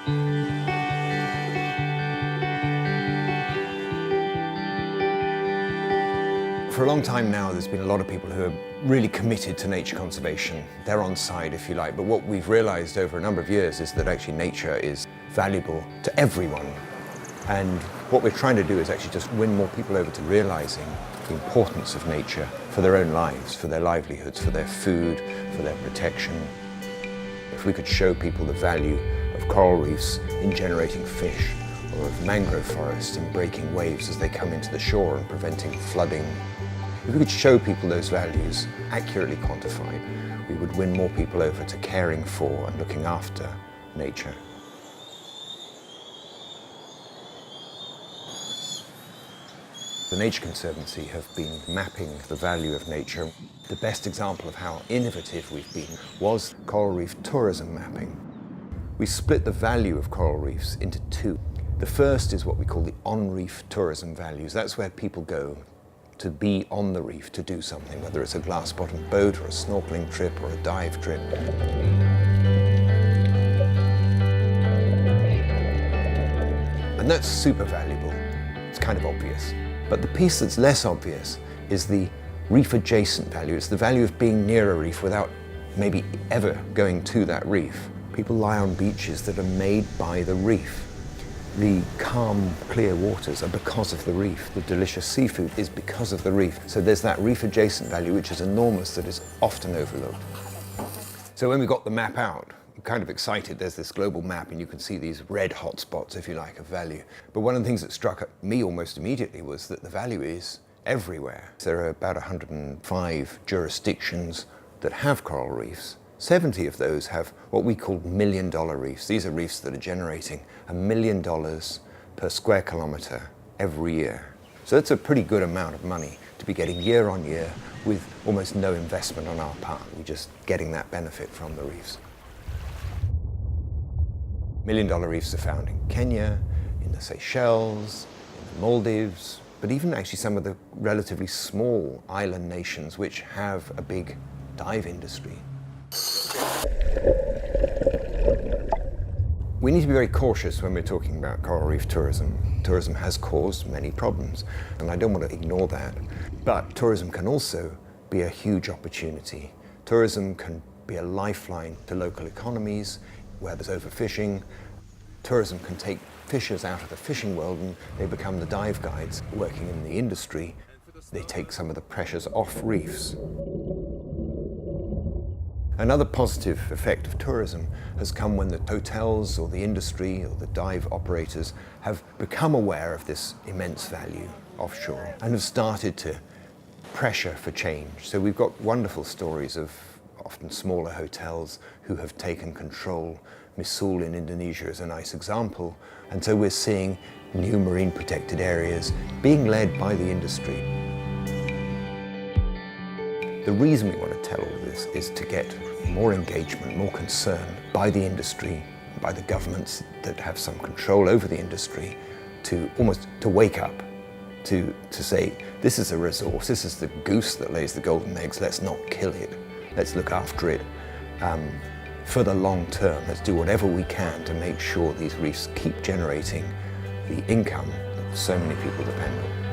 For a long time now, there's been a lot of people who are really committed to nature conservation. They're on side, if you like, but what we've realized over a number of years is that actually nature is valuable to everyone. And what we're trying to do is actually just win more people over to realizing the importance of nature for their own lives, for their livelihoods, for their food, for their protection. If we could show people the value of coral reefs in generating fish, or of mangrove forests in breaking waves as they come into the shore and preventing flooding. If we could show people those values accurately quantified, we would win more people over to caring for and looking after nature. The Nature Conservancy have been mapping the value of nature. The best example of how innovative we've been was coral reef tourism mapping. We split the value of coral reefs into two. The first is what we call the on-reef tourism values. That's where people go to be on the reef to do something, whether it's a glass-bottomed boat or a snorkeling trip or a dive trip. And that's super valuable. It's kind of obvious. But the piece that's less obvious is the reef-adjacent value. It's the value of being near a reef without maybe ever going to that reef. People lie on beaches that are made by the reef. The calm, clear waters are because of the reef. The delicious seafood is because of the reef. So there's that reef-adjacent value, which is enormous, that is often overlooked. So when we got the map out, we're kind of excited. There's this global map, and you can see these red hotspots, if you like, of value. But one of the things that struck me almost immediately was that the value is everywhere. There are about 105 jurisdictions that have coral reefs. 70 of those have what we call million-dollar reefs. These are reefs that are generating $1 million per square kilometre every year. So that's a pretty good amount of money to be getting year on year with almost no investment on our part. We're just getting that benefit from the reefs. Million-dollar reefs are found in Kenya, in the Seychelles, in the Maldives, but even actually some of the relatively small island nations which have a big dive industry. We need to be very cautious when we're talking about coral reef tourism. Tourism has caused many problems, and I don't want to ignore that. But tourism can also be a huge opportunity. Tourism can be a lifeline to local economies where there's overfishing. Tourism can take fishers out of the fishing world and they become the dive guides working in the industry. They take some of the pressures off reefs. Another positive effect of tourism has come when the hotels or the industry or the dive operators have become aware of this immense value offshore and have started to pressure for change. So we've got wonderful stories of often smaller hotels who have taken control. Misul in Indonesia is a nice example. And so we're seeing new marine protected areas being led by the industry. The reason we want to tell all of this is to get more engagement, more concern by the industry, by the governments that have some control over the industry, to almost to wake up, to say, this is a resource, this is the goose that lays the golden eggs, let's not kill it, let's look after it. For the long term, let's do whatever we can to make sure these reefs keep generating the income that so many people depend on.